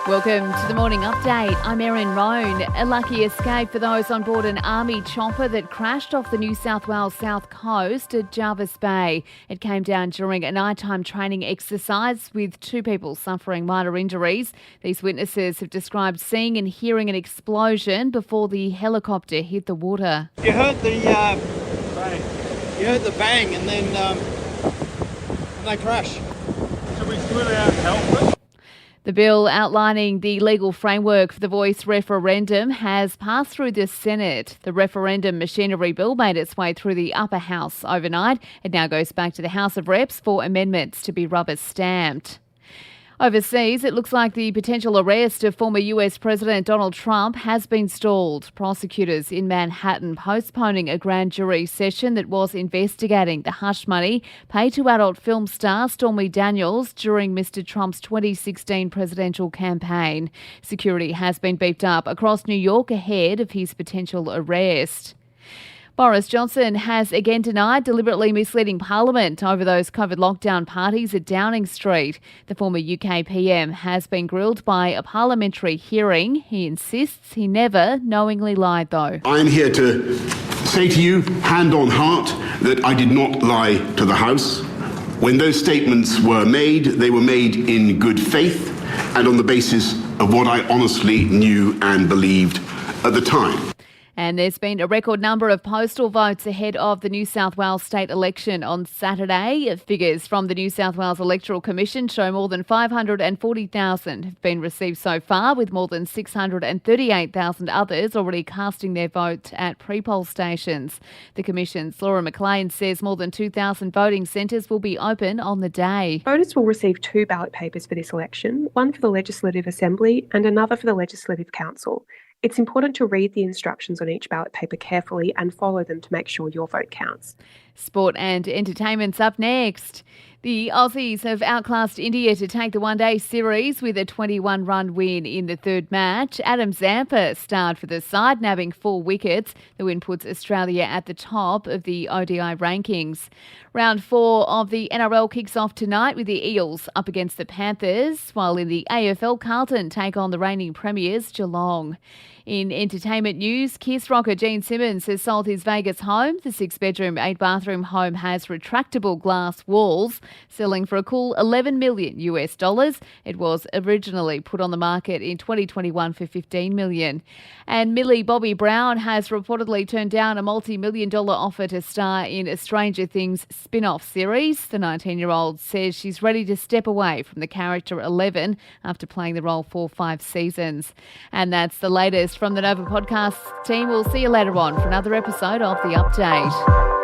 Welcome to the Morning Update. I'm Erin Roan. A lucky escape for those on board an army chopper that crashed off the New South Wales south coast at Jervis Bay. It came down during a nighttime training exercise with 2 people suffering minor injuries. These witnesses have described seeing and hearing an explosion before the helicopter hit the water. You heard the bang. You heard the bang and then they crash. So we still out help them? The bill outlining the legal framework for the voice referendum has passed through the Senate. The referendum machinery bill made its way through the upper house overnight. It now goes back to the House of Reps for amendments to be rubber stamped. Overseas, it looks like the potential arrest of former US President Donald Trump has been stalled. Prosecutors in Manhattan postponing a grand jury session that was investigating the hush money paid to adult film star Stormy Daniels during Mr. Trump's 2016 presidential campaign. Security has been beefed up across New York ahead of his potential arrest. Boris Johnson has again denied deliberately misleading Parliament over those COVID lockdown parties at Downing Street. The former UK PM has been grilled by a parliamentary hearing. He insists he never knowingly lied, though. I'm here to say to you, hand on heart, that I did not lie to the House. When those statements were made, they were made in good faith and on the basis of what I honestly knew and believed at the time. And there's been a record number of postal votes ahead of the New South Wales state election on Saturday. Figures from the New South Wales Electoral Commission show more than 540,000 have been received so far, with more than 638,000 others already casting their vote at pre-poll stations. The Commission's Laura McLean says more than 2,000 voting centres will be open on the day. Voters will receive 2 ballot papers for this election, one for the Legislative Assembly and another for the Legislative Council. It's important to read the instructions on each ballot paper carefully and follow them to make sure your vote counts. Sport and entertainment's up next. The Aussies have outclassed India to take the one-day series with a 21-run win in the third match. Adam Zampa starred for the side, nabbing 4 wickets. The win puts Australia at the top of the ODI rankings. Round 4 of the NRL kicks off tonight with the Eels up against the Panthers, while in the AFL, Carlton take on the reigning premiers, Geelong. In entertainment news, Kiss rocker Gene Simmons has sold his Vegas home. The 6-bedroom, 8-bathroom home has retractable glass walls, selling for a cool $11 million. It was originally put on the market in 2021 for $15 million. And Millie Bobby Brown has reportedly turned down a multi-million-dollar offer to star in a Stranger Things spin-off series. The 19-year-old says she's ready to step away from the character 11 after playing the role for 5 seasons. And that's the latest from the Nova Podcast team. We'll see you later on for another episode of The Update.